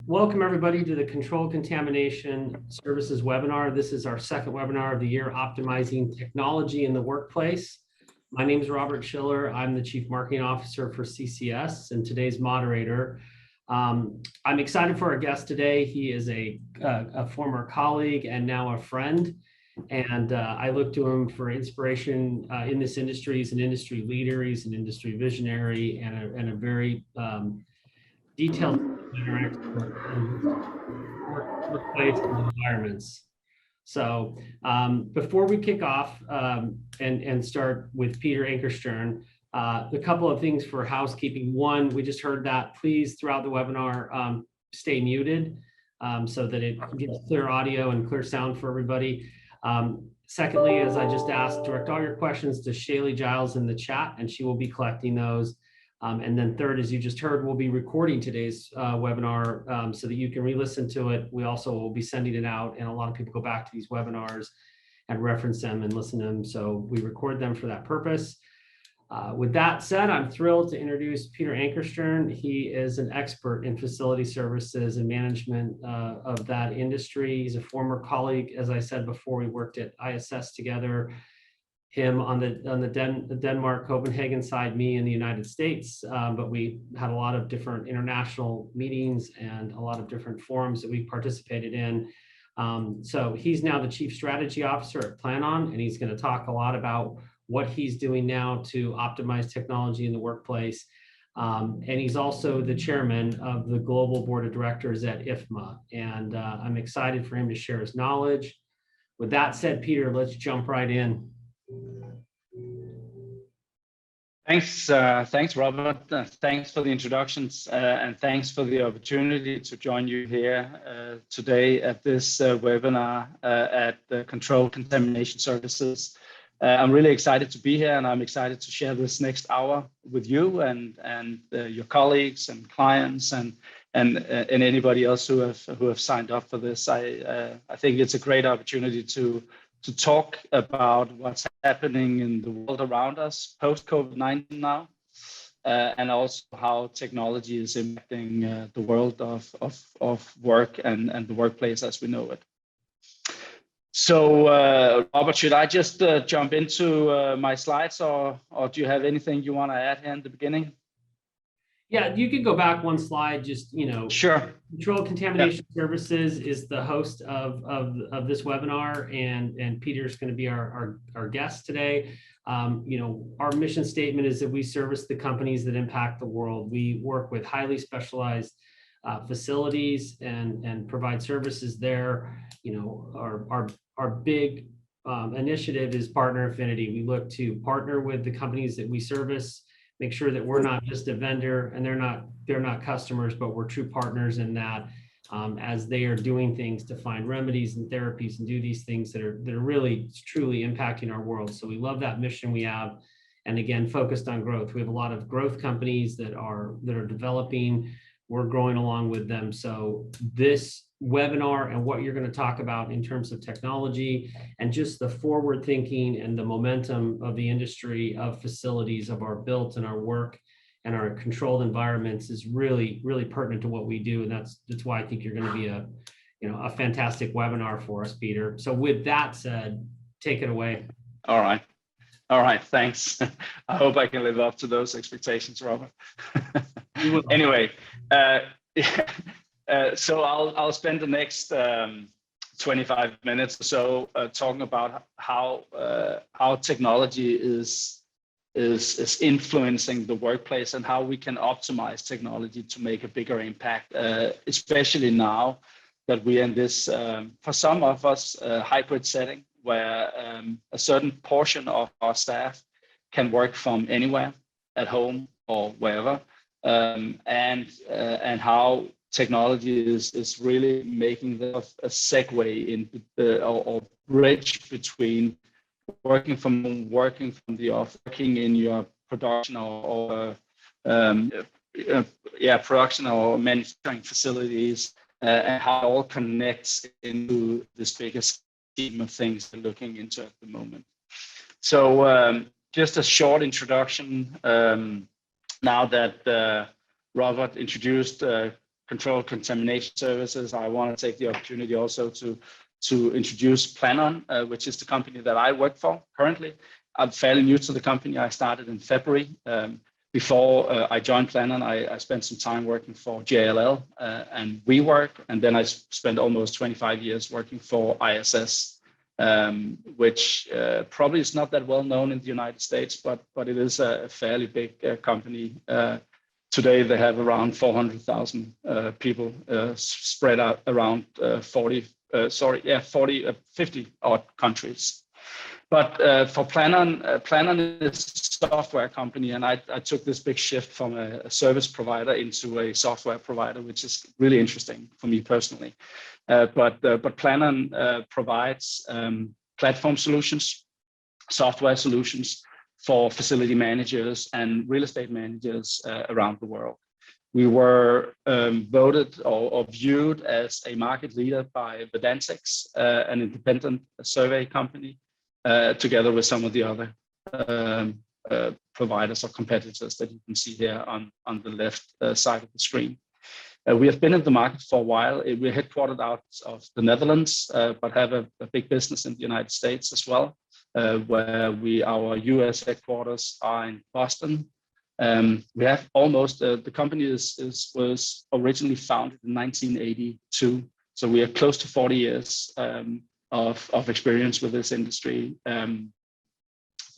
Welcome everybody to the Control Contamination Services webinar. This is our second webinar of the year, Optimizing Technology in the Workplace. My name is Robert Schiller. I'm the Chief Marketing Officer for CCS and today's moderator. I'm excited for our guest today. He is a former colleague and now a friend. And I look to him for inspiration in this industry. He's an industry leader, he's an industry visionary, and a very detailed expert in workplace environments. So before we kick off and start with Peter Ankerstjerne, a couple of things for housekeeping. One, we just heard that please throughout the webinar stay muted so that it gets clear audio and clear sound for everybody. Secondly, as I just asked, direct all your questions to Shaylee Giles in the chat, and she will be collecting those. And then third, as you just heard, we'll be recording today's webinar so that you can re-listen to it. We also will be sending it out, and a lot of people go back to these webinars and reference them and listen to them. So we record them for that purpose. With that said, I'm thrilled to introduce Peter Ankerstjerne. He is an expert in facility services and management of that industry. He's a former colleague. As I said before, we worked at ISS together, him on the Denmark, Copenhagen side, me in the United States. But we had a lot of different international meetings and a lot of different forums that we participated in. So he's now the Chief Strategy Officer at Planon, and he's going to talk a lot about what he's doing now to optimize technology in the workplace. And he's also the chairman of the Global Board of Directors at IFMA. And I'm excited for him to share his knowledge. With that said, Peter, let's jump right in. Thanks, Robert. Thanks for the introductions, and thanks for the opportunity to join you here today at this webinar at the Control Contamination Services. I'm really excited to be here, and I'm excited to share this next hour with you and your colleagues and clients and anybody else who have signed up for this. I think it's a great opportunity to talk about what's happening in the world around us post COVID-19 now, and also how technology is impacting the world of work and the workplace as we know it. So, Robert, should I just jump into my slides, or do you have anything you want to add here in the beginning? Yeah, you could go back one slide, just, Sure. Control Contamination Services is the host of this webinar, and Peter's going to be our guest today. Our mission statement is that we service the companies that impact the world. We work with highly specialized facilities and provide services there. Our big initiative is partner affinity. We look to partner with the companies that we service, make sure that we're not just a vendor and they're not customers, but we're true partners in that as they are doing things to find remedies and therapies and do these things that are really truly impacting our world. So we love that mission we have, and again, focused on growth. We have a lot of growth companies that are developing. We're growing along with them. So this webinar and what you're going to talk about in terms of technology and just the forward thinking and the momentum of the industry of facilities, of our built and our work and our controlled environments is really, really pertinent to what we do. And that's why I think you're going to be a fantastic webinar for us, Peter. So with that said, take it away. All right, thanks. I hope I can live up to those expectations, Robert. Anyway, so I'll spend the next 25 minutes or so talking about how technology is influencing the workplace and how we can optimize technology to make a bigger impact, especially now that we're in this, for some of us, hybrid setting where a certain portion of our staff can work from anywhere, at home or wherever, and how technology is really making a segue in or bridge between working from the office, working in your production or production or manufacturing facilities, and how it all connects into this bigger scheme of things we're looking into at the moment. So just a short introduction. Now that Robert introduced control contamination services, I want to take the opportunity also to introduce Planon, which is the company that I work for currently. I'm fairly new to the company. I started in February. Before I joined Planon, I spent some time working for JLL and WeWork, and then I spent almost 25 years working for ISS, which probably is not that well known in the United States, but it is a fairly big company. Today they have around 400,000 people spread out around 50 odd countries. But for Planon, Planon is a software company, and I took this big shift from a service provider into a software provider, which is really interesting for me personally. But Planon provides platform solutions, software solutions for facility managers and real estate managers around the world. We were voted or viewed as a market leader by Verdantix, an independent survey company, together with some of the other providers or competitors that you can see here on the left side of the screen. We have been in the market for a while. We're headquartered out of the Netherlands, but have a big business in the United States as well, where our US headquarters are in Boston. We have almost, the company was originally founded in 1982. So we are close to 40 years of experience with this industry.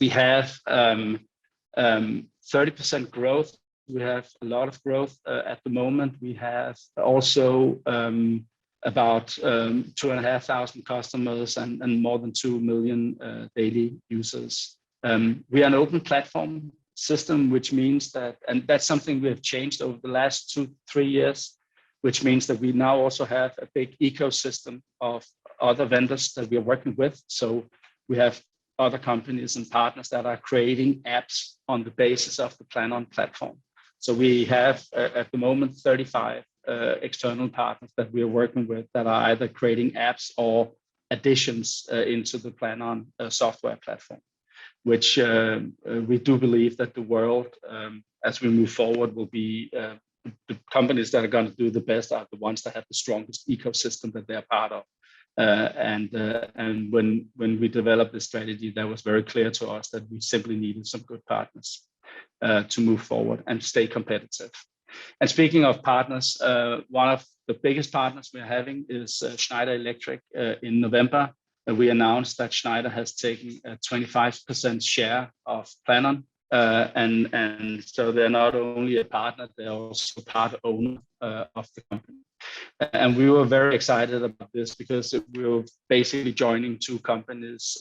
We have 30% growth. We have a lot of growth at the moment. We have also about 2,500 customers and more than 2 million daily users. We are an open platform system, which means that, and that's something we have changed over the last 2-3 years, which means that we now also have a big ecosystem of other vendors that we are working with. So we have other companies and partners that are creating apps on the basis of the Planon platform. So we have at the moment 35 external partners that we are working with that are either creating apps or additions into the Planon software platform, which we do believe that the world, as we move forward, will be the companies that are going to do the best are the ones that have the strongest ecosystem that they're part of. And when we developed this strategy, that was very clear to us that we simply needed some good partners to move forward and stay competitive. And speaking of partners, one of the biggest partners we're having is Schneider Electric. In November, we announced that Schneider has taken a 25% share of Planon. And so they're not only a partner, they're also part owner of the company. And we were very excited about this because we were basically joining two companies.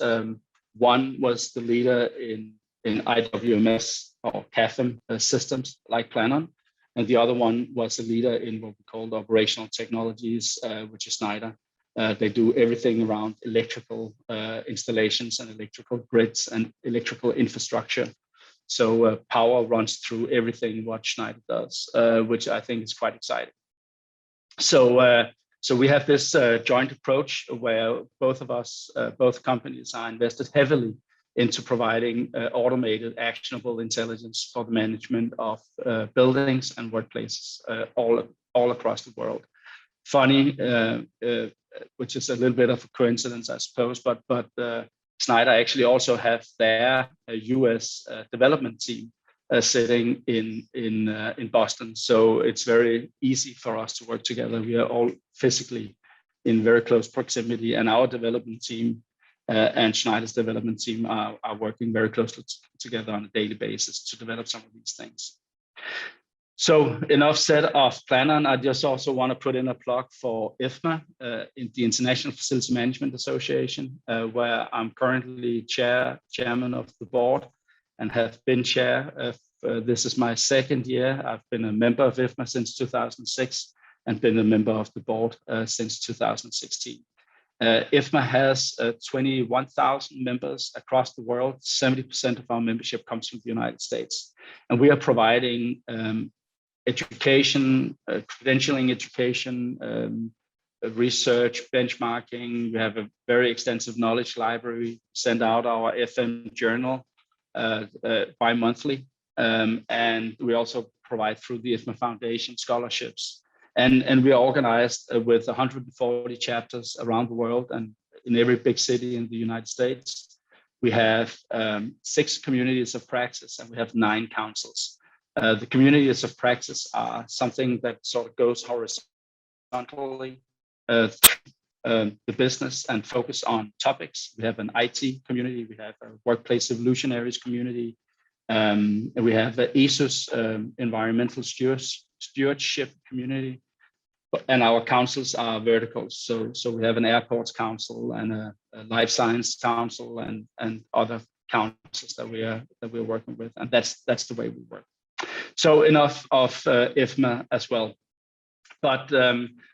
One was the leader in IWMS or CAFM systems like Planon, and the other one was a leader in what we call operational technologies, which is Schneider. They do everything around electrical installations and electrical grids and electrical infrastructure. So power runs through everything what Schneider does, which I think is quite exciting. So we have this joint approach where both of us, both companies are invested heavily into providing automated, actionable intelligence for the management of buildings and workplaces all across the world. Funny, which is a little bit of a coincidence, I suppose, but Schneider actually also have their US development team sitting in Boston. So it's very easy for us to work together. We are all physically in very close proximity, and our development team and Schneider's development team are working very closely together on a daily basis to develop some of these things. So enough said of Planon. I just also want to put in a plug for IFMA, in the International Facility Management Association, where I'm currently chairman of the board and have been chair. This is my second year. I've been a member of IFMA since 2006 and been a member of the board since 2016. IFMA has 21,000 members across the world. 70% of our membership comes from the United States. And we are providing education, credentialing education, research, benchmarking. We have a very extensive knowledge library, send out our FM journal bi-monthly. And we also provide through the IFMA Foundation scholarships And we are organized with 140 chapters around the world and in every big city in the United States. We have 6 communities of practice and we have 9 councils. The communities of practice are something that sort of goes horizontally the business and focus on topics. We have an IT community, we have a workplace evolutionaries community, and we have the ESUS environmental stewardship community, and our councils are verticals. So we have an airports council and a life science council and other councils that we're working with, and that's the way we work. So enough of IFMA as well. But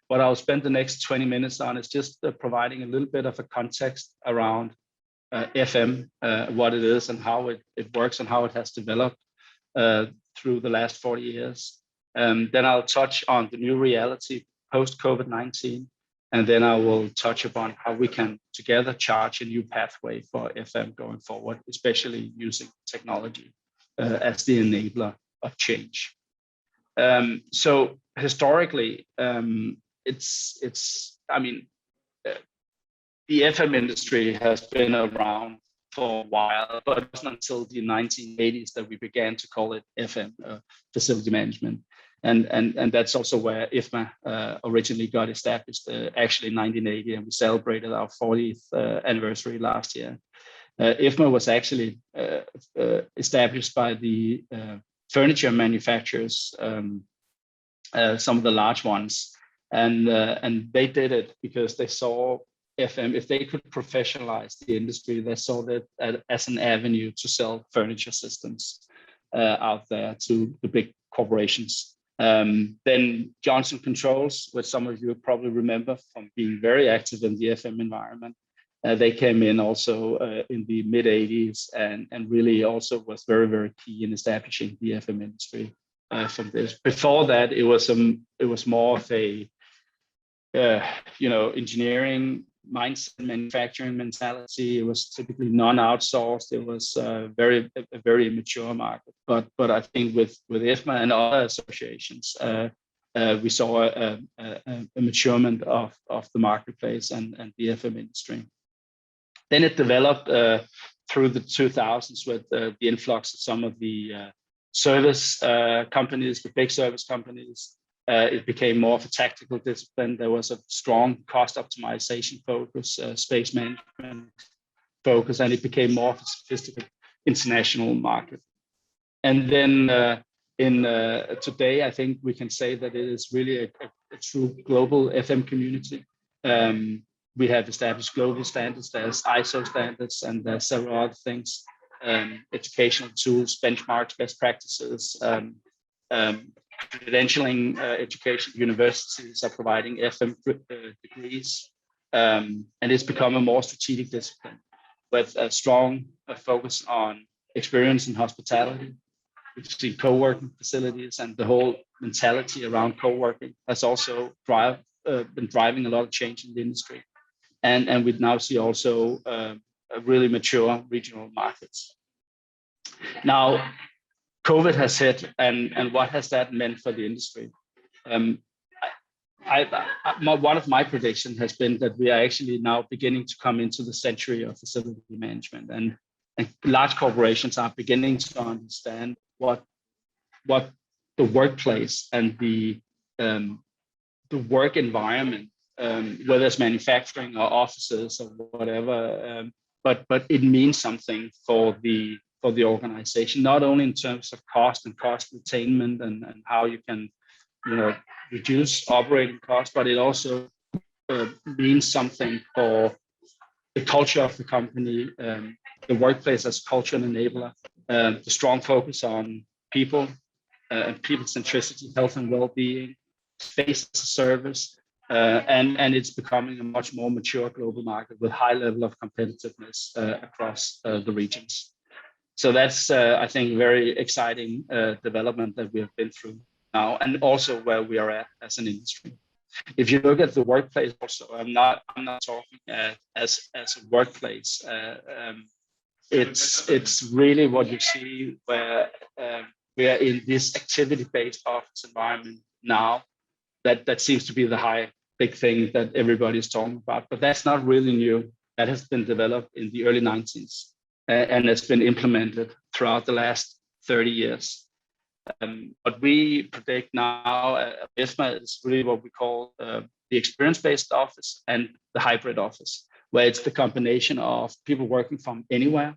what I'll spend the next 20 minutes on is just providing a little bit of a context around FM, what it is and how it works and how it has developed through the last 40 years. Then I'll touch on the new reality post-COVID-19, and then I will touch upon how we can together charge a new pathway for FM going forward, especially using technology as the enabler of change. So historically, the FM industry has been around for a while, but it wasn't until the 1980s that we began to call it FM, facility management. And that's also where IFMA originally got established, actually in 1980, and we celebrated our 40th anniversary last year. IFMA was actually established by the furniture manufacturers, some of the large ones, and they did it because they saw FM, if they could professionalize the industry, they saw that as an avenue to sell furniture systems out there to the big corporations. Then Johnson Controls, which some of you probably remember from being very active in the FM environment, they came in also in the mid 80s and really also was very, very key in establishing the FM industry from this. Before that, it was more of a engineering mindset, manufacturing mentality. It was typically non-outsourced. It was a very immature market. But I think with IFMA and other associations, we saw a maturement of the marketplace and the FM industry. Then it developed through the 2000s with the influx of some of the service companies, the big service companies. It became more of a tactical discipline. There was a strong cost optimization focus, space management focus, and it became more of a sophisticated international market. And then today, I think we can say that it is really a true global FM community. We have established global standards. There's ISO standards, and there's several other things, educational tools, benchmarks, best practices, credentialing education. Universities are providing FM degrees, and it's become a more strategic discipline with a strong focus on experience in hospitality. We've seen co-working facilities, and the whole mentality around co-working has also been driving a lot of change in the industry. And we now see also a really mature regional markets. Now, COVID has hit, and what has that meant for the industry? One of my predictions has been that we are actually now beginning to come into the century of facility management, and large corporations are beginning to understand what the workplace and the work environment, whether it's manufacturing or offices or whatever, but it means something for the organization, not only in terms of cost and cost attainment and how you can, reduce operating costs, but it also means something for the culture of the company, the workplace as culture enabler, the strong focus on people, people centricity, health and well-being, space as a service, and it's becoming a much more mature global market with high level of competitiveness across the regions. So that's, I think, very exciting development that we have been through now, and also where we are at as an industry. If you look at the workplace, also, I'm not talking as a workplace. It's really what you see where we are in this activity-based office environment now, that seems to be the big thing that everybody's talking about, but that's not really new. That has been developed in the early 90s and has been implemented throughout the last 30 years. What we predict now at IFMA is really what we call the experience-based office and the hybrid office, where it's the combination of people working from anywhere,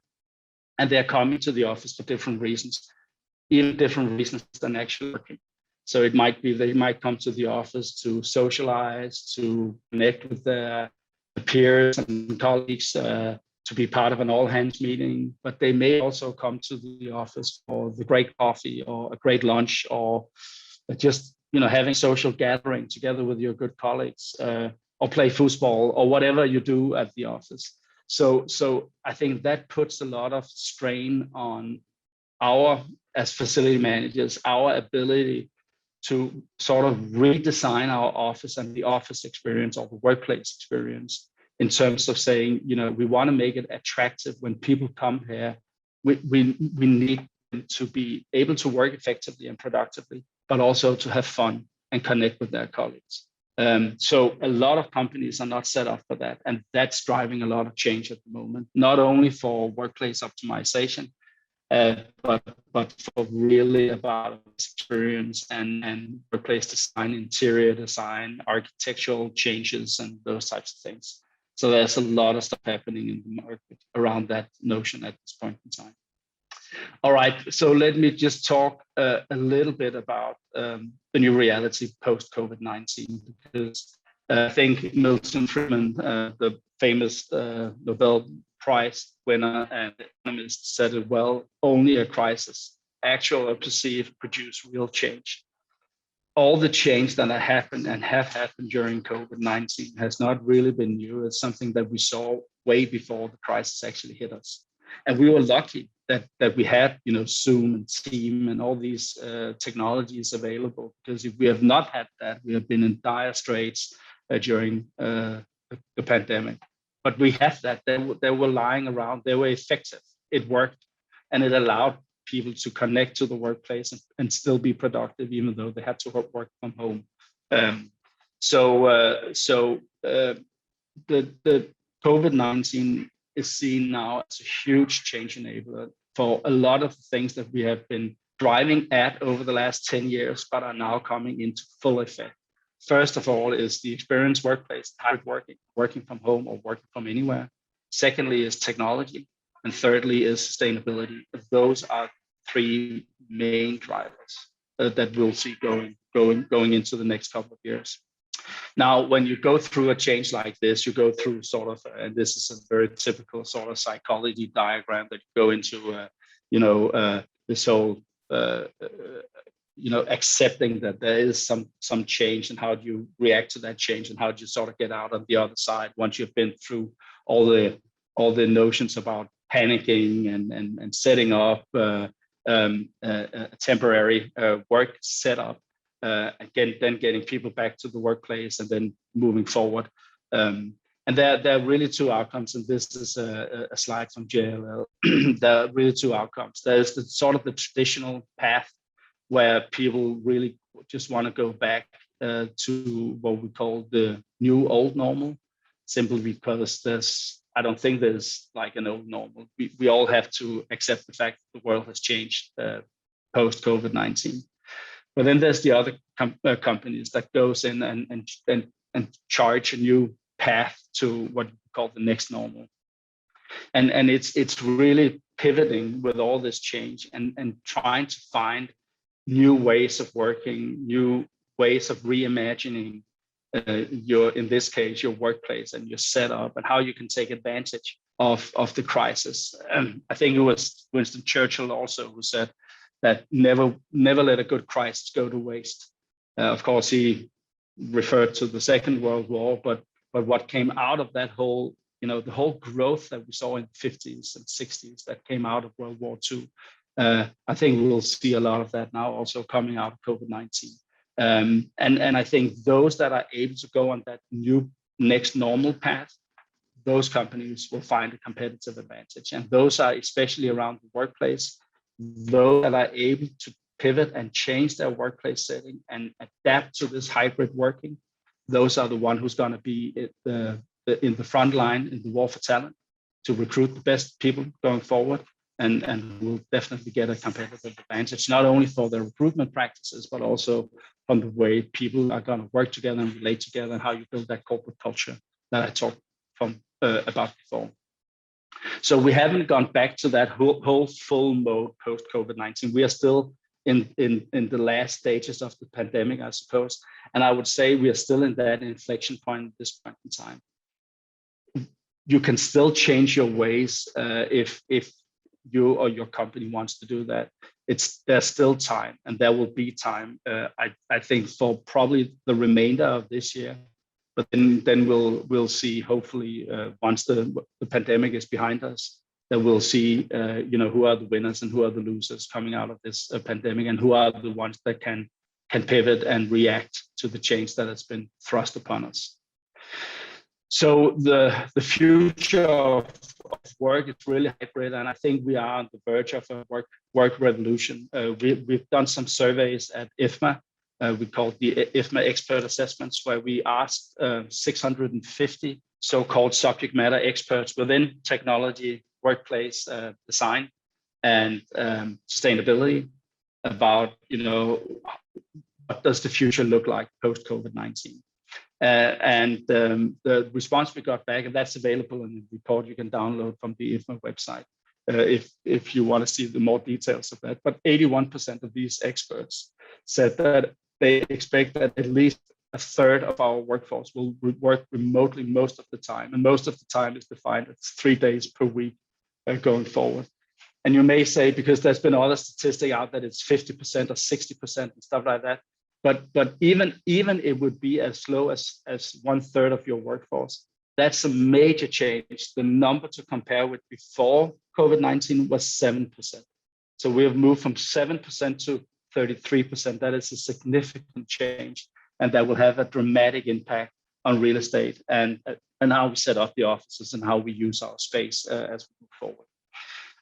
and they're coming to the office for different reasons, even different reasons than actually working. So it might be they might come to the office to socialize, to connect with their peers and colleagues, to be part of an all-hands meeting, but they may also come to the office for the great coffee or a great lunch, or just having social gathering together with your good colleagues, or play football or whatever you do at the office. So I think that puts a lot of strain on our, as facility managers, our ability to sort of redesign our office and the office experience or the workplace experience, in terms of saying, we want to make it attractive when people come here. We need them to be able to work effectively and productively, but also to have fun and connect with their colleagues. So a lot of companies are not set up for that, and that's driving a lot of change at the moment, not only for workplace optimization, but for really about experience and workplace design, interior design, architectural changes, and those types of things. So there's a lot of stuff happening in the market around that notion at this point in time. All right, so let me just talk a little bit about the new reality post-COVID-19, because I think Milton Friedman, the famous Nobel Prize winner and economist, said it well: only a crisis, actual or perceived, produce real change. All the change that have happened during COVID-19 has not really been new. It's something that we saw way before the crisis actually hit us. And we were lucky that we had, Zoom and Team and all these technologies available, because if we have not had that, we have been in dire straits during the pandemic. But we have that. They were lying around. They were effective. It worked, and it allowed people to connect to the workplace and still be productive, even though they had to work from home. The COVID-19 is seen now as a huge change enabler for a lot of the things that we have been driving at over the last 10 years, but are now coming into full effect. First of all is the experience workplace, hybrid working from home or working from anywhere. Secondly is technology. And thirdly is sustainability. Those are three main drivers that we'll see going into the next couple of years. Now, when you go through a change like this, you go through sort of, and this is a very typical sort of psychology diagram that you go into, this whole, accepting that there is some change, and how do you react to that change, and how do you sort of get out on the other side once you've been through all the notions about panicking and setting up a temporary work setup, again, then getting people back to the workplace and then moving forward. And there are really two outcomes, and this is a slide from JLL. There are really two outcomes. There's the sort of the traditional path where people really just want to go back to what we call the new old normal, simply because I don't think there's like an old normal. We all have to accept the fact that the world has changed post COVID-19. But then there's the other companies that goes in and charge a new path to what we call the next normal. And it's really pivoting with all this change and trying to find new ways of working, new ways of reimagining in this case, your workplace and your setup, and how you can take advantage of the crisis. I think it was Winston Churchill also who said that never let a good crisis go to waste. Of course, he referred to the Second World War, but what came out of that whole, the whole growth that we saw in the 50s and 60s that came out of World War II, I think we'll see a lot of that now also coming out of COVID-19. And I think those that are able to go on that new next normal path, those companies will find a competitive advantage. And those are especially around the workplace, those that are able to pivot and change their workplace setting and adapt to this hybrid working, those are the ones who's going to be in the front line in the war for talent to recruit the best people going forward, and will definitely get a competitive advantage, not only for their recruitment practices, but also from the way people are going to work together and relate together, and how you build that corporate culture that I talked about before. So we haven't gone back to that whole full mode post COVID-19. We are still in the last stages of the pandemic, I suppose. And I would say we are still in that inflection point at this point in time. You can still change your ways if you or your company wants to do that. There's still time, and there will be time. I think for probably the remainder of this year. But then we'll see. Hopefully, once the pandemic is behind us, that we'll see who are the winners and who are the losers coming out of this pandemic, and who are the ones that can pivot and react to the change that has been thrust upon us. So the future of work is really hybrid, and I think we are on the verge of a work revolution. We've done some surveys at IFMA. We called the IFMA expert assessments, where we asked 650 so-called subject matter experts within technology, workplace design, and sustainability about, what does the future look like post COVID-19? And the response we got back, and that's available in the report you can download from the IFMA website if you want to see the more details of that. But 81% of these experts said that they expect that at least a third of our workforce will work remotely most of the time. And most of the time is defined as 3 days per week going forward. And you may say, because there's been other statistic out that it's 50% or 60% and stuff like that. But even it would be as low as 1/3 of your workforce. That's a major change. The number to compare with before COVID-19 was 7%. So we have moved from 7% to 33%. That is a significant change, and that will have a dramatic impact on real estate and how we set up the offices and how we use our space as we move forward.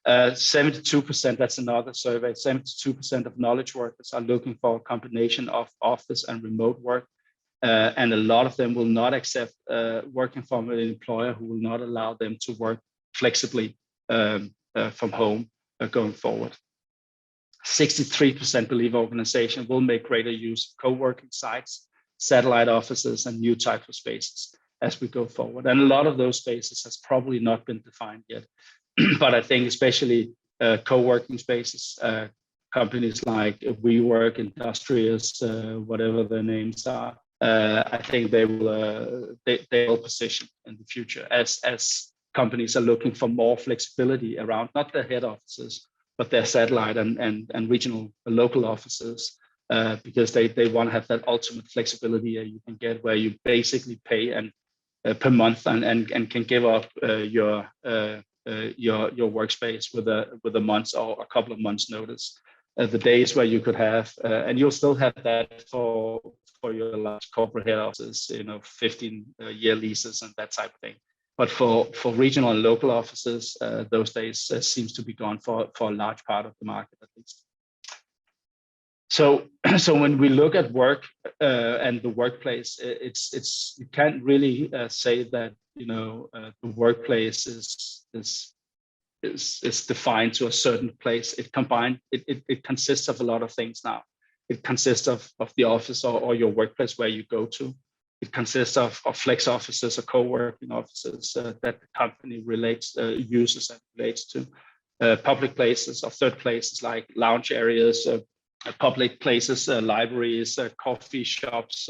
72%, that's another survey, 72% of knowledge workers are looking for a combination of office and remote work. And a lot of them will not accept working from an employer who will not allow them to work flexibly from home going forward. 63% believe organization will make greater use of co-working sites, satellite offices, and new types of spaces as we go forward. And a lot of those spaces has probably not been defined yet. But I think especially co-working spaces, companies like WeWork, Industrious, whatever their names are, I think they will position in the future as companies are looking for more flexibility around not their head offices, but their satellite and regional local offices, because they want to have that ultimate flexibility you can get, where you basically pay and per month and can give up your workspace with a month or a couple of months notice. The days where you could have, and you'll still have that for your large corporate head offices, 15-year leases and that type of thing. But for regional and local offices, those days seems to be gone for a large part of the market at least. So when we look at work and the workplace, it's you can't really say that the workplace is defined to a certain place. It consists of a lot of things now. It consists of the office or your workplace where you go to. It consists of flex offices or co-working offices that the company uses and relates to. Public places or third places like lounge areas, public places, libraries, coffee shops,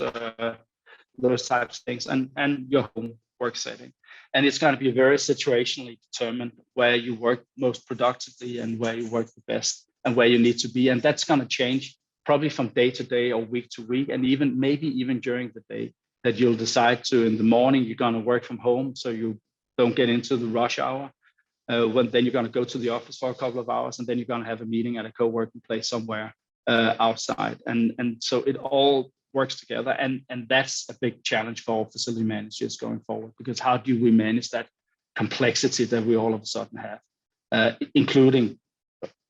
those types of things, and your home work setting. And it's going to be very situationally determined where you work most productively and where you work the best and where you need to be. And that's going to change probably from day to day or week to week, and maybe even during the day, that you'll decide to, in the morning, you're going to work from home so you don't get into the rush hour. Then you're going to go to the office for a couple of hours, and then you're going to have a meeting at a co-working place somewhere outside. And so it all works together. And that's a big challenge for facility managers going forward, because how do we manage that complexity that we all of a sudden have, including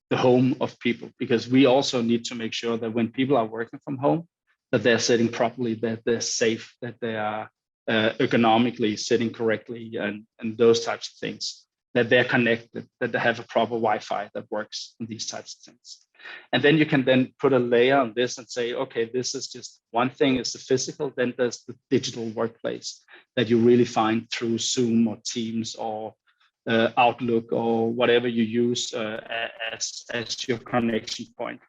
the home of people, because we also need to make sure that when people are working from home, that they're sitting properly, that they're safe, that they are ergonomically sitting correctly, and those types of things, that they're connected, that they have a proper Wi-Fi that works, and these types of things. And then you can then put a layer on this and say, okay, this is just one thing is the physical, then there's the digital workplace that you really find through Zoom or Teams or Outlook or whatever you use as your connection point.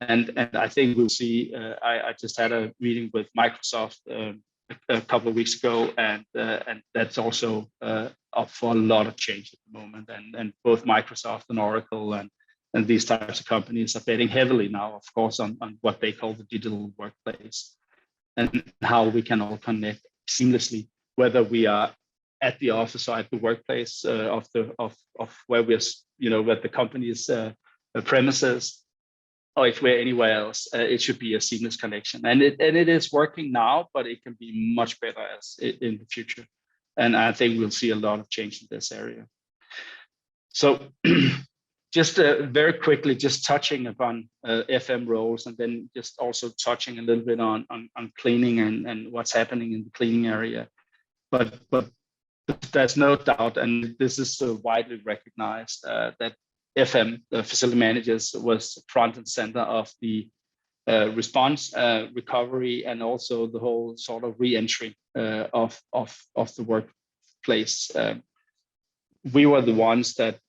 And I think we'll see, I just had a meeting with Microsoft a couple of weeks ago, and that's also up for a lot of change at the moment. And both Microsoft and Oracle and these types of companies are betting heavily now, of course, on what they call the digital workplace, and how we can all connect seamlessly, whether we are at the office or at the workplace of where we're, where the company's premises, or if we're anywhere else. It should be a seamless connection, and it is working now, but it can be much better in the future. And I think we'll see a lot of change in this area. So just very quickly, just touching upon FM roles, and then just also touching a little bit on cleaning and what's happening in the cleaning area. But there's no doubt, and this is widely recognized, that FM, the facility managers, was front and center of the response, recovery, and also the whole sort of re-entry of the workplace. We were the ones that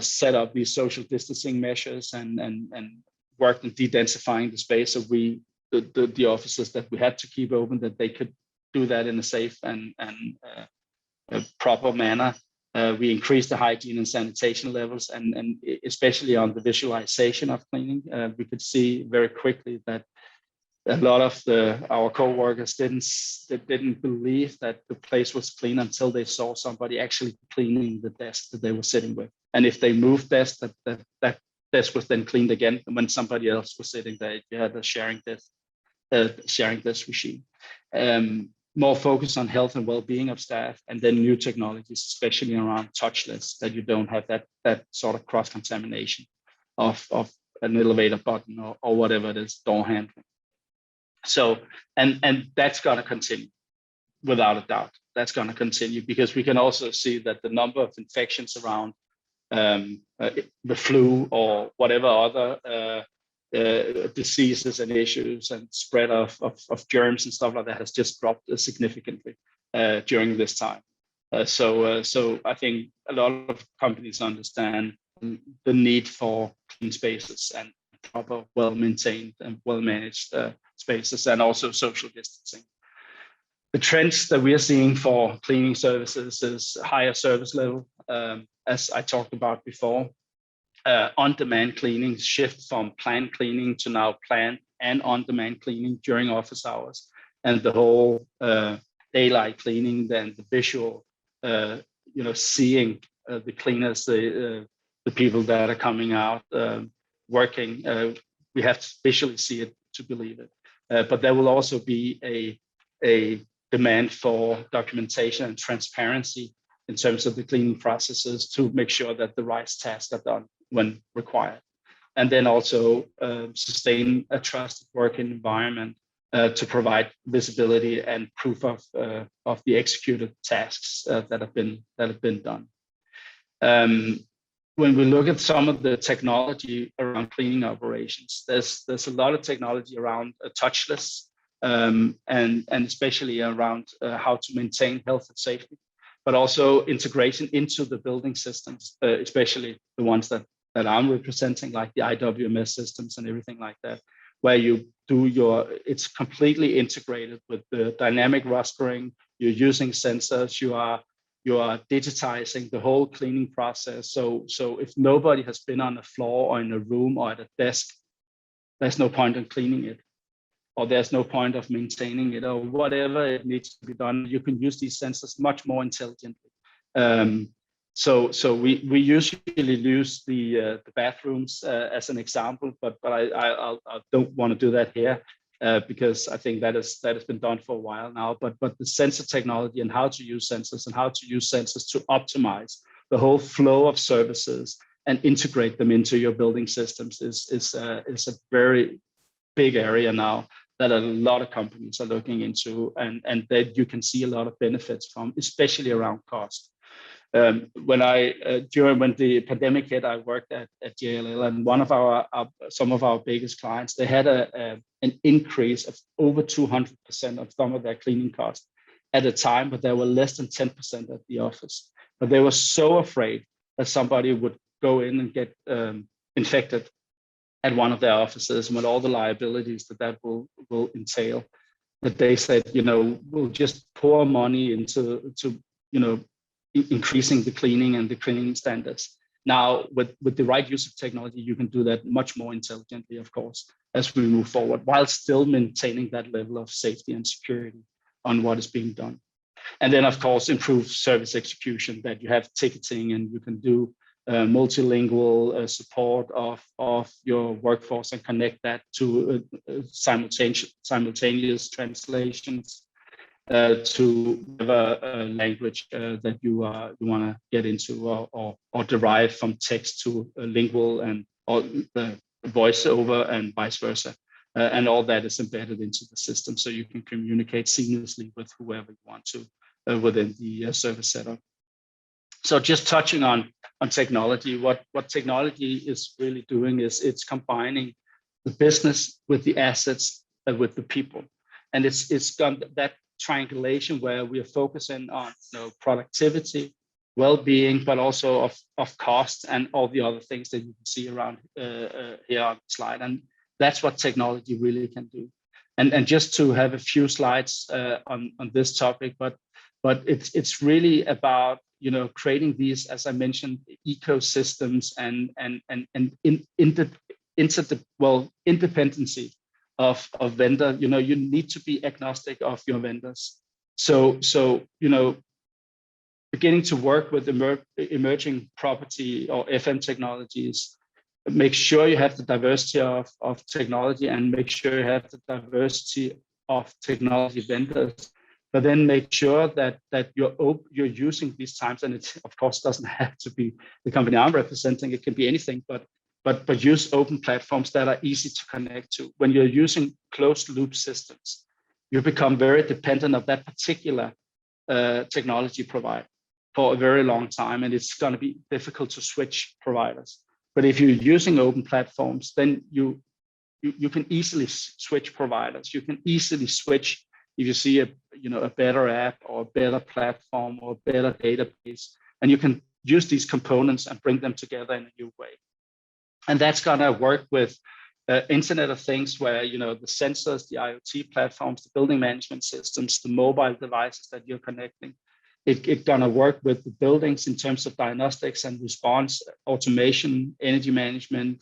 set up these social distancing measures and worked in de-densifying the space. So the offices that we had to keep open, that they could do that in a safe and a proper manner. We increased the hygiene and sanitation levels, and especially on the visualization of cleaning, we could see very quickly that a lot of our co-workers didn't believe that the place was clean until they saw somebody actually cleaning the desk that they were sitting with. And if they moved desk, that desk was then cleaned again. And when somebody else was sitting there, you had a sharing desk regime. More focus on health and well-being of staff, and then new technologies, especially around touchless, that you don't have that sort of cross-contamination of an elevator button or whatever it is, door handling. So, and that's going to continue, without a doubt. That's going to continue, because we can also see that the number of infections around the flu or whatever other diseases and issues and spread of germs and stuff like that has just dropped significantly during this time. So I think a lot of companies understand the need for clean spaces and proper, well-maintained and well-managed spaces, and also social distancing. The trends that we are seeing for cleaning services is higher service level, as I talked about before. On-demand cleaning, shift from planned cleaning to now planned and on-demand cleaning during office hours, and the whole daylight cleaning, then the visual, seeing the cleaners, the people that are coming out working. We have to visually see it to believe it. But there will also be a demand for documentation and transparency in terms of the cleaning processes to make sure that the right tasks are done when required. And then also sustain a trusted working environment to provide visibility and proof of the executed tasks that have been done. When we look at some of the technology around cleaning operations, there's a lot of technology around touchless and especially around how to maintain health and safety, but also integration into the building systems, especially the ones that I'm representing, like the IWMS systems and everything like that, where you do it's completely integrated with the dynamic rostering. You're using sensors. You are digitizing the whole cleaning process. So if nobody has been on the floor or in a room or at a desk, there's no point in cleaning it, or there's no point of maintaining it, or whatever it needs to be done. You can use these sensors much more intelligently. So we usually use the bathrooms as an example, but I don't want to do that here because I think that has been done for a while now. But the sensor technology and how to use sensors to optimize the whole flow of services and integrate them into your building systems is a very big area now that a lot of companies are looking into, and that you can see a lot of benefits from, especially around cost. When the pandemic hit, I worked at JLL, and one of some of our biggest clients, they had an increase of over 200% of some of their cleaning costs at a time, but they were less than 10% at the office. But they were so afraid that somebody would go in and get infected at one of their offices, and with all the liabilities that will entail, that they said, we'll just pour money into increasing the cleaning and the cleaning standards. Now, with the right use of technology, you can do that much more intelligently, of course, as we move forward, while still maintaining that level of safety and security on what is being done. And then, of course, improve service execution, that you have ticketing and you can do multilingual support of your workforce and connect that to simultaneous translations to a language that you want to get into or derive from text to lingual and or the voiceover and vice versa. And all that is embedded into the system, so you can communicate seamlessly with whoever you want to within the service setup. So just touching on technology, what technology is really doing is it's combining the business with the assets and with the people. And it's done that triangulation where we are focusing on productivity, well-being, but also of cost and all the other things that you can see around here on the slide. And that's what technology really can do. And just to have a few slides on this topic, but it's really about creating these, as I mentioned, ecosystems and independency of vendor. You need to be agnostic of your vendors. So beginning to work with emerging property or FM technologies, make sure you have the diversity of technology and make sure you have the diversity of technology vendors, but then make sure that you're using these times, and it of course doesn't have to be the company I'm representing, it can be anything, but use open platforms that are easy to connect to. When you're using closed loop systems, you become very dependent of that particular technology provider for a very long time, and it's going to be difficult to switch providers. But if you're using open platforms, then you can easily switch providers. You can easily switch if you see a better app or a better platform or a better database, and you can use these components and bring them together in a new way. And that's going to work with Internet of Things, where the sensors, the IoT platforms, the building management systems, the mobile devices that you're connecting. It's going to work with the buildings in terms of diagnostics and response, automation, energy management,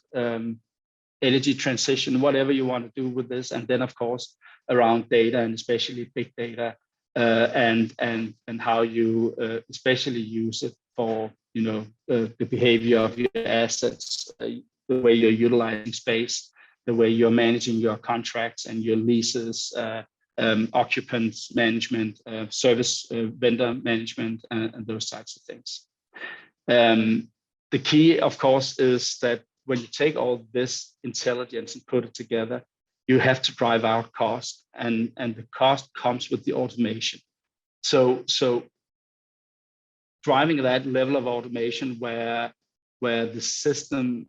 energy transition, whatever you want to do with this. And then, of course, around data, and especially big data, and how you especially use it for the behavior of your assets, the way you're utilizing space, the way you're managing your contracts and your leases, occupants management, service vendor management, and those types of things. The key, of course, is that when you take all this intelligence and put it together, you have to drive out cost, and the cost comes with the automation. So driving that level of automation where the system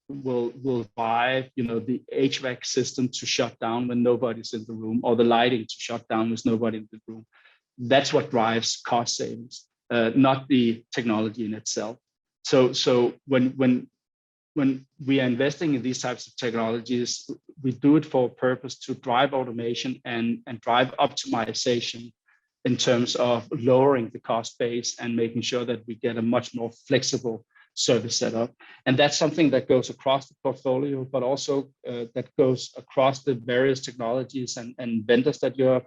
will buy the HVAC system to shut down when nobody's in the room, or the lighting to shut down when nobody in the room. That's what drives cost savings, not the technology in itself. So when we are investing in these types of technologies, we do it for a purpose to drive automation and drive optimization in terms of lowering the cost base and making sure that we get a much more flexible service setup. And that's something that goes across the portfolio, but also that goes across the various technologies and vendors that you're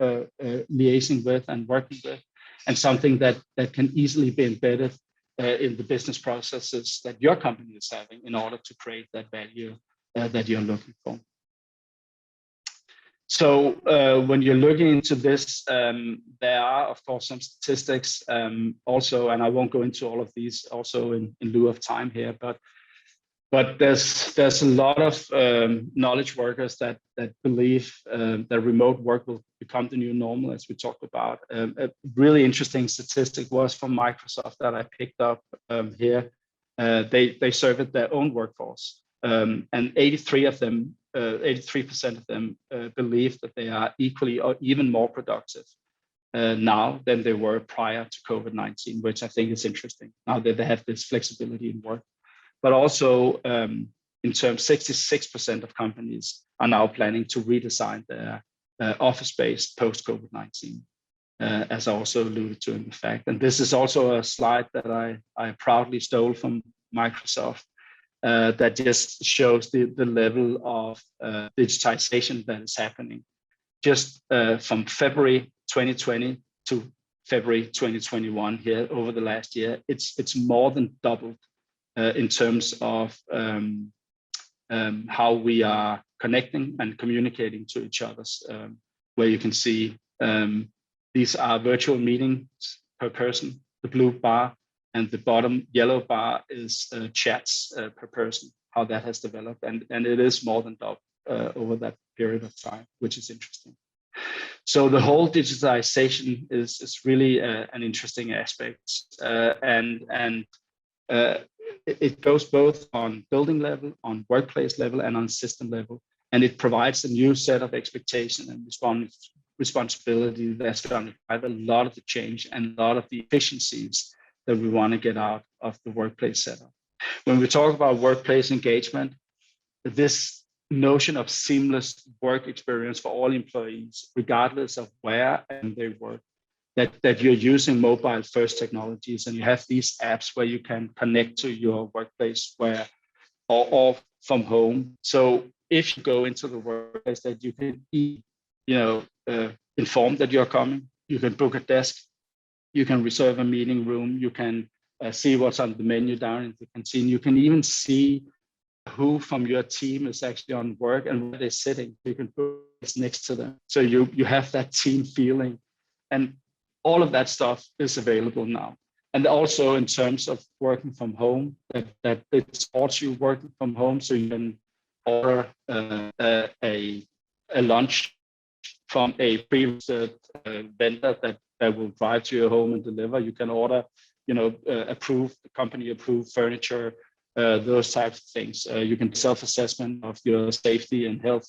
liaising with and working with, and something that can easily be embedded in the business processes that your company is having in order to create that value that you're looking for. So when you're looking into this, there are, of course, some statistics also, and I won't go into all of these also in lieu of time here, but there's a lot of knowledge workers that believe that remote work will become the new normal, as we talked about. A really interesting statistic was from Microsoft that I picked up here. They surveyed their own workforce, and 83% of them believe that they are equally or even more productive now than they were prior to COVID-19, which I think is interesting. Now that they have this flexibility in work. But also, in terms, 66% of companies are now planning to redesign their office space post-COVID-19, as I also alluded to in the fact. And this is also a slide that I proudly stole from Microsoft that just shows the level of digitization that is happening. Just from February 2020 to February 2021 here over the last year, it's more than doubled. In terms of how we are connecting and communicating to each other, where you can see these are virtual meetings per person, the blue bar, and the bottom yellow bar is chats per person, how that has developed. And it is more than double over that period of time, which is interesting. So the whole digitalization is really an interesting aspect. It goes both on building level, on workplace level, and on system level. And it provides a new set of expectation and responsibility that's going to drive a lot of the change and a lot of the efficiencies that we want to get out of the workplace setup. When we talk about workplace engagement, this notion of seamless work experience for all employees, regardless of where and they work, that you're using mobile first technologies and you have these apps where you can connect to your workplace or from home. So if you go into the workplace, that you can be, informed that you're coming, you can book a desk, you can reserve a meeting room, you can see what's on the menu down in the canteen, you can even see who from your team is actually on work and where they're sitting. You can put this next to them. So you have that team feeling. And all of that stuff is available now. And also in terms of working from home, that it supports you working from home. So you can order a lunch from a pre-registered vendor that will drive to your home and deliver. You can order, company approved furniture, those types of things. You can self-assessment of your safety and health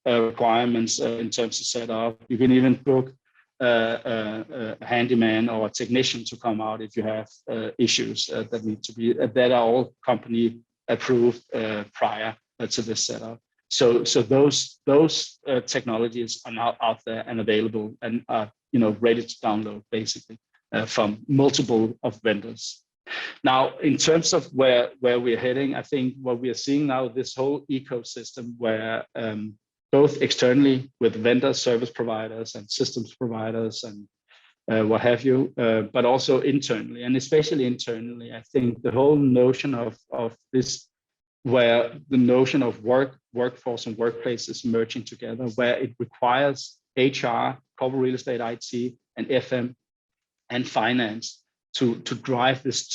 requirements in terms of setup. You can even book a handyman or a technician to come out if you have issues that need to be, that are all company approved prior to this setup. So those technologies are now out there and available and are ready to download basically from multiple of vendors. Now, in terms of where we're heading, I think what we are seeing now, this whole ecosystem where both externally with vendors, service providers, and systems providers, and what have you, but also internally, and especially internally, I think the whole notion of this, where the notion of workforce and workplace is merging together, where it requires HR, corporate real estate, IT, and FM, and finance to drive this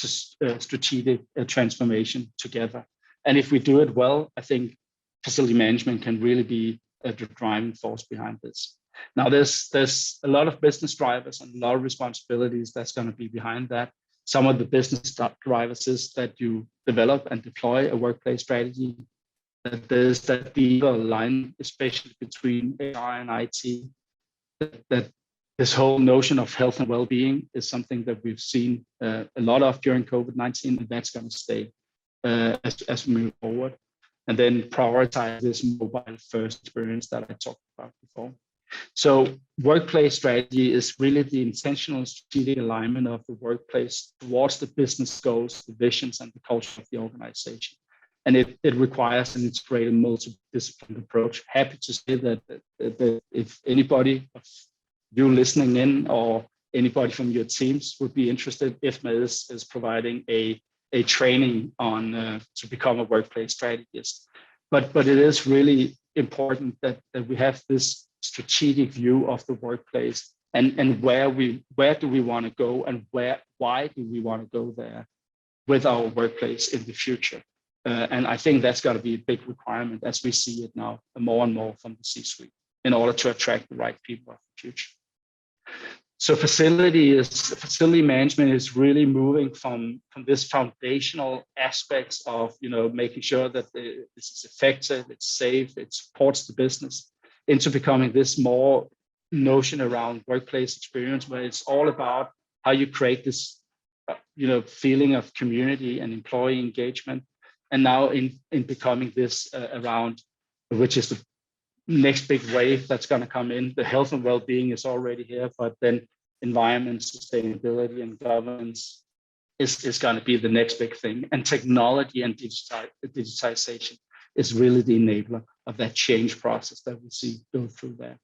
strategic transformation together. And if we do it well, I think facility management can really be the driving force behind this. Now, there's a lot of business drivers and a lot of responsibilities that's going to be behind that. Some of the business drivers is that you develop and deploy a workplace strategy. That there's that deeper line, especially between HR and IT. That this whole notion of health and well-being is something that we've seen a lot of during COVID-19, and that's going to stay as we move forward. And then prioritize this mobile first experience that I talked about before. So workplace strategy is really the intentional strategic alignment of the workplace towards the business goals, the visions, and the culture of the organization. And it requires an integrated multidisciplinary approach. Happy to say that if anybody of you listening in or anybody from your teams would be interested, IFMA is providing a training on to become a workplace strategist. But it is really important that we have this strategic view of the workplace and where do we want to go and why do we want to go there with our workplace in the future. And I think that's got to be a big requirement as we see it now more and more from the C-suite in order to attract the right people of the future. So facility management is really moving from this foundational aspects of making sure that this is effective, it's safe, it supports the business, into becoming this more notion around workplace experience, where it's all about how you create this feeling of community and employee engagement, and now in becoming this around, which is the next big wave that's going to come in. The health and well-being is already here, but then environment, sustainability, and governance is going to be the next big thing. And technology and digitization is really the enabler of that change process that we see go through there.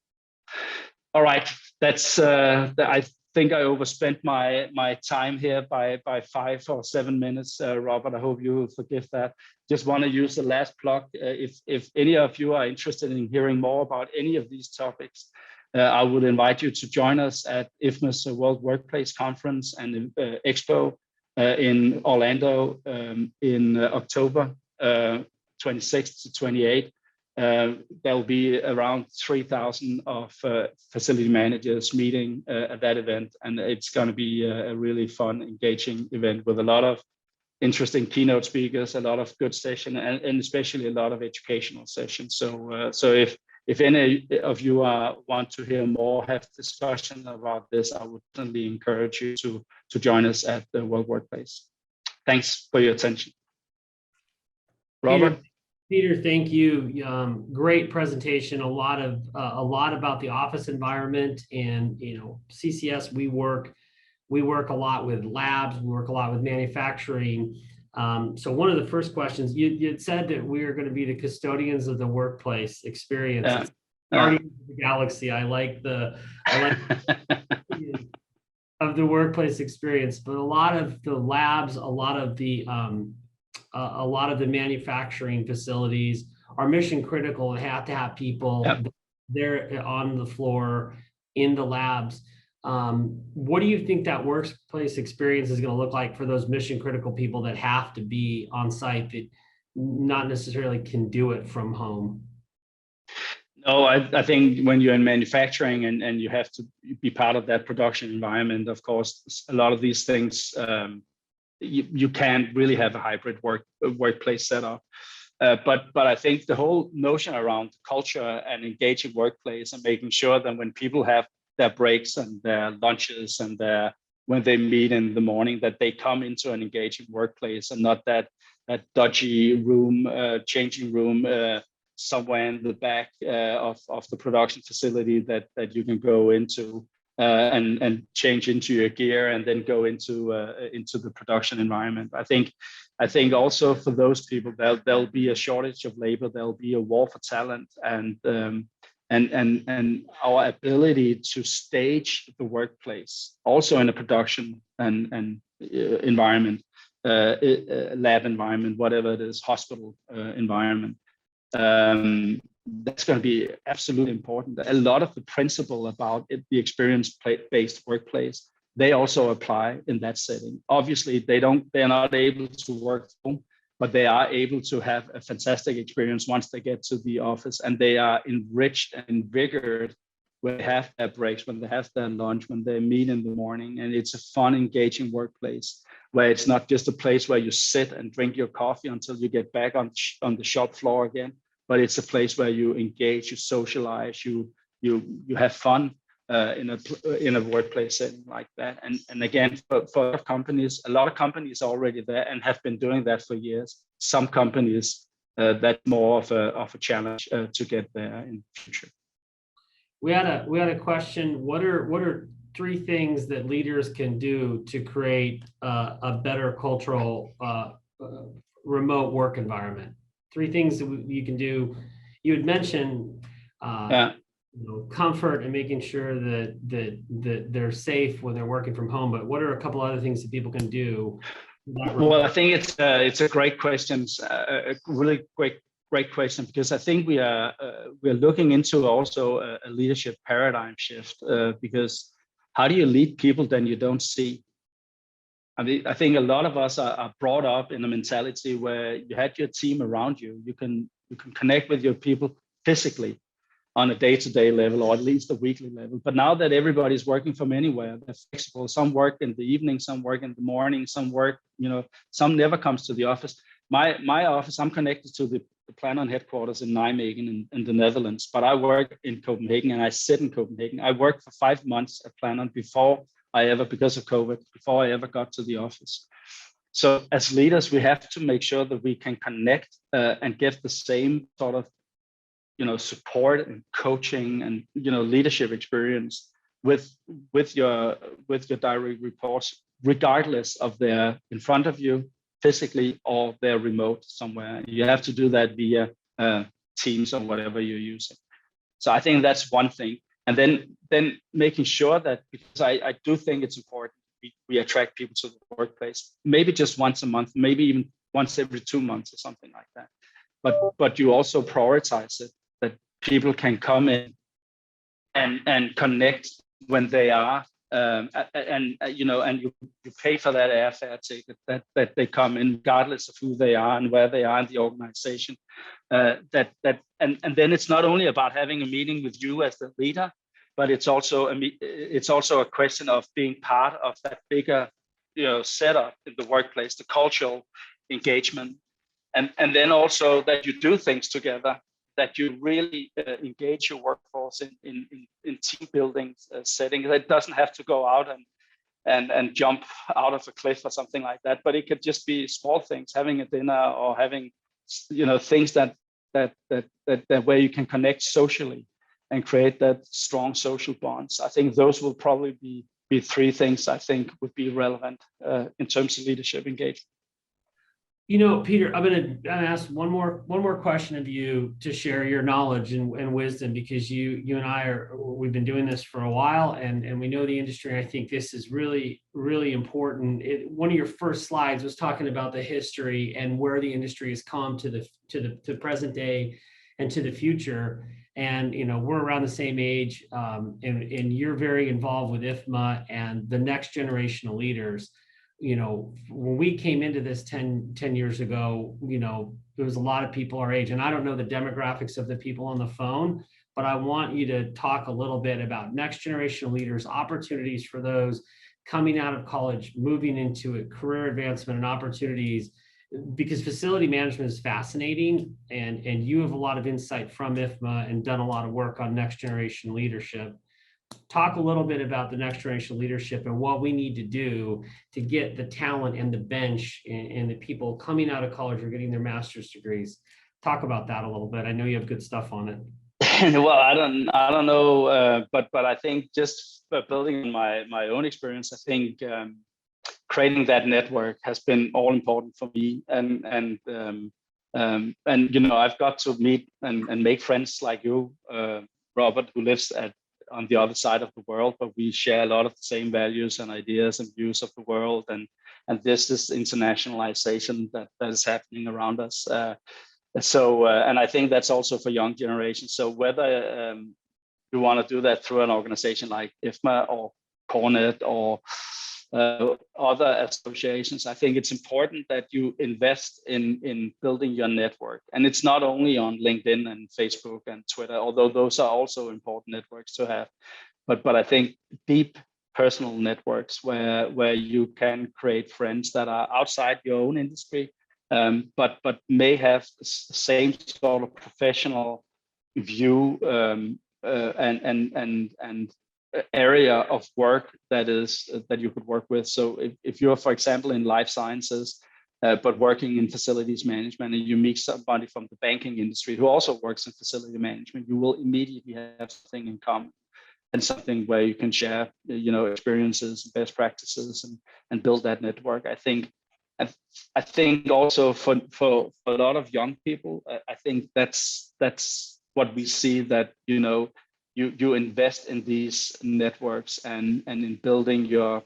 All right, that's I think I overspent my time here by 5 or 7 minutes, Robert. I hope you will forgive that. Just want to use the last plug. If any of you are interested in hearing more about any of these topics, I would invite you to join us at IFMA's World Workplace Conference and Expo in Orlando in October 26th to 28th. There will be around 3,000 of facility managers meeting at that event, and it's going to be a really fun, engaging event with a lot of interesting keynote speakers, a lot of good sessions, and especially a lot of educational sessions. So if any of you want to hear more, have discussion about this, I would certainly encourage you to join us at the World Workplace. Thanks for your attention. Robert? Peter, thank you. Great presentation. A lot about the office environment, and CCS. We work a lot with labs. We work a lot with manufacturing. So one of the first questions you had said that we are going to be the custodians of the workplace experience. Guardians of the Galaxy. I like of the workplace experience, but a lot of the labs, a lot of the manufacturing facilities are mission critical and have to have people there on the floor in the labs. What do you think that workplace experience is going to look like for those mission critical people that have to be on site that not necessarily can do it from home? No, I think when you're in manufacturing and you have to be part of that production environment, of course, a lot of these things, you can't really have a hybrid workplace setup. But I think the whole notion around culture and engaging workplace and making sure that when people have their breaks and their lunches and when they meet in the morning, that they come into an engaging workplace and not that dodgy room, changing room somewhere in the back of the production facility that you can go into and change into your gear and then go into the production environment. I think also for those people, there'll be a shortage of labor, there'll be a war for talent, and our ability to stage the workplace also in a production and environment, lab environment, whatever it is, hospital environment. That's going to be absolutely important. A lot of the principle about the experience-based workplace, they also apply in that setting. Obviously, they're not able to work from home, but they are able to have a fantastic experience once they get to the office, and they are enriched and invigorated when they have their breaks, when they have their lunch, when they meet in the morning. And it's a fun, engaging workplace where it's not just a place where you sit and drink your coffee until you get back on the shop floor again, but it's a place where you engage, you socialize, you have fun in a workplace setting like that. And again, for companies, a lot of companies are already there and have been doing that for years. Some companies, that's more of a challenge to get there in the future. We had a question. What are 3 things that leaders can do to create a better cultural remote work environment? 3 things that you can do. You had mentioned comfort and making sure that they're safe when they're working from home, but what are a couple other things that people can do? Well, I think it's a great question, a really great great question, because I think we are looking into also a leadership paradigm shift, because how do you lead people that you don't see? I mean, I think a lot of us are brought up in a mentality where you had your team around you. You can connect with your people physically on a day-to-day level, or at least a weekly level. But now that everybody's working from anywhere, they're flexible. Some work in the evening, some work in the morning, some work, some never comes to the office. My office, I'm connected to the Planon headquarters in Nijmegen in the Netherlands, but I work in Copenhagen and I sit in Copenhagen. I worked for 5 months at Planon because of COVID, before I ever got to the office. So as leaders, we have to make sure that we can connect and get the same sort of support and coaching and leadership experience with your direct reports, regardless of they're in front of you physically or they're remote somewhere. You have to do that via Teams or whatever you're using. So I think that's one thing. And then making sure that, because I do think it's important, we attract people to the workplace, maybe just once a month, maybe even once every 2 months or something like that. But you also prioritize it, that people can come in and connect when they are, and you pay for that airfare ticket, that they come in regardless of who they are and where they are in the organization. And then it's not only about having a meeting with you as the leader, but it's also a question of being part of that bigger setup in the workplace, the cultural engagement. And then also that you do things together, that you really engage your workforce in team building settings. It doesn't have to go out and jump out of a cliff or something like that, but it could just be small things, having a dinner or having things that where you can connect socially and create that strong social bonds. I think those will probably be 3 things I think would be relevant in terms of leadership engagement. Peter, I'm going to ask one more question of you to share your knowledge and wisdom, because you and we've been doing this for a while, and we know the industry. And I think this is really, really important. One of your first slides was talking about the history and where the industry has come to the present day and to the future. And we're around the same age, and you're very involved with IFMA and the next generation of leaders. When we came into this 10 years ago, there was a lot of people our age, and I don't know the demographics of the people on the phone, but I want you to talk a little bit about next generation leaders, opportunities for those coming out of college, moving into a career advancement and opportunities, because facility management is fascinating, and you have a lot of insight from IFMA and done a lot of work on next generation leadership. Talk a little bit about the next generation leadership and what we need to do to get the talent and the bench and the people coming out of college or getting their master's degrees. Talk about that a little bit. I know you have good stuff on it. Well, I don't know, but I think just building on my own experience, I think creating that network has been all important for me, and I've got to meet and make friends like you, Robert, who lives on the other side of the world, but we share a lot of the same values and ideas and views of the world, and this internationalization that is happening around us. And I think that's also for young generations. So whether you want to do that through an organization like IFMA or Cornet or other associations, I think it's important that you invest in building your network. And it's not only on LinkedIn and Facebook and Twitter, although those are also important networks to have. But I think deep personal networks where you can create friends that are outside your own industry, but may have the same sort of professional view and area of work that you could work with. So if you're, for example, in life sciences, but working in facilities management, and you meet somebody from the banking industry who also works in facility management, you will immediately have something in common and something where you can share, experiences, best practices, and build that network. I think also for a lot of young people, I think that's what we see, that you invest in these networks and in building your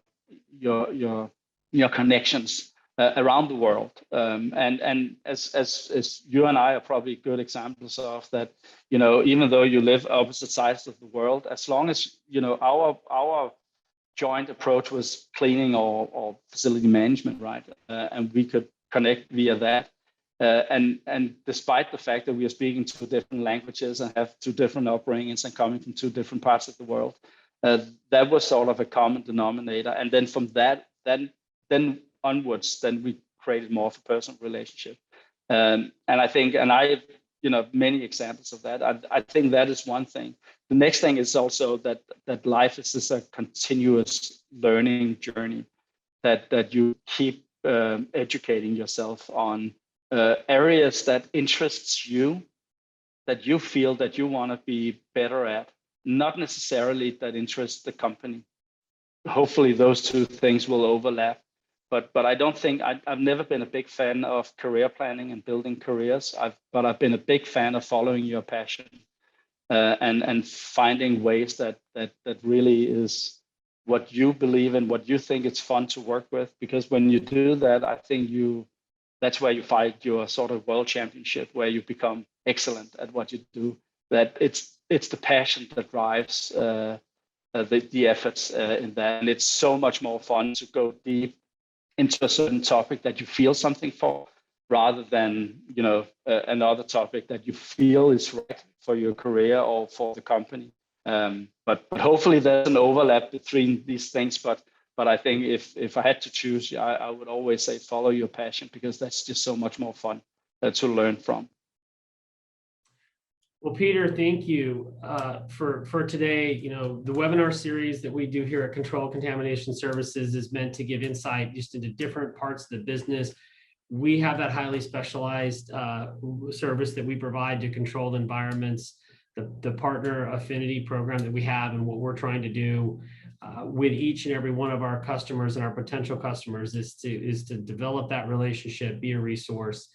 connections around the world. And as you and I are probably good examples of that, even though you live opposite sides of the world, as long as, our joint approach was cleaning or facility management, right? And we could connect via that. And despite the fact that we are speaking two different languages and have two different upbringings and coming from two different parts of the world, that was sort of a common denominator. And then from that, then onwards, then we created more of a personal relationship. And I think, and I, many examples of that. I think that is one thing. The next thing is also that life is just a continuous learning journey, that you keep educating yourself on areas that interests you, that you feel that you want to be better at, not necessarily that interests the company. Hopefully those two things will overlap. But I don't think, I've never been a big fan of career planning and building careers, but I've been a big fan of following your passion and finding ways that really is what you believe in, what you think it's fun to work with. Because when you do that, I think that's where you fight your sort of world championship, where you become excellent at what you do. That it's the passion that drives the efforts in that. And it's so much more fun to go deep into a certain topic that you feel something for, rather than another topic that you feel is right for your career or for the company. But hopefully there's an overlap between these things. But I think if I had to choose, I would always say follow your passion, because that's just so much more fun to learn from. Well, Peter, thank you for today. The webinar series that we do here at Control Contamination Services is meant to give insight just into different parts of the business. We have that highly specialized service that we provide to controlled environments, the partner affinity program that we have, and what we're trying to do with each and every one of our customers and our potential customers is to develop that relationship, be a resource.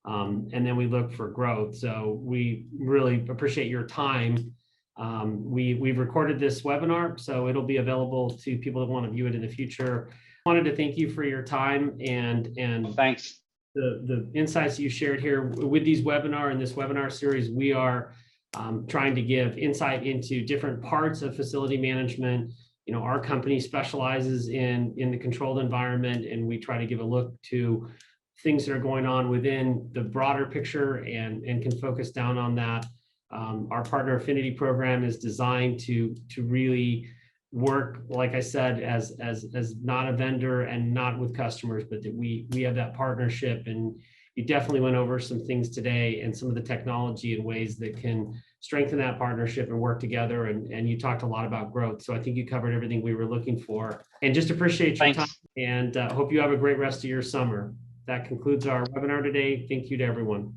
And then we look for growth. So we really appreciate your time. We've recorded this webinar, so it'll be available to people that want to view it in the future. I wanted to thank you for your time and thanks. The insights you shared here with these webinar and this webinar series. We are trying to give insight into different parts of facility management. Our company specializes in the controlled environment, and we try to give a look to things that are going on within the broader picture and can focus down on that. Our partner affinity program is designed to really work, like I said, as not a vendor and not with customers, but that we have that partnership. And you definitely went over some things today and some of the technology and ways that can strengthen that partnership and work together. And you talked a lot about growth. So I think you covered everything we were looking for. And just appreciate your time, and hope you have a great rest of your summer. That concludes our webinar today. Thank you to everyone.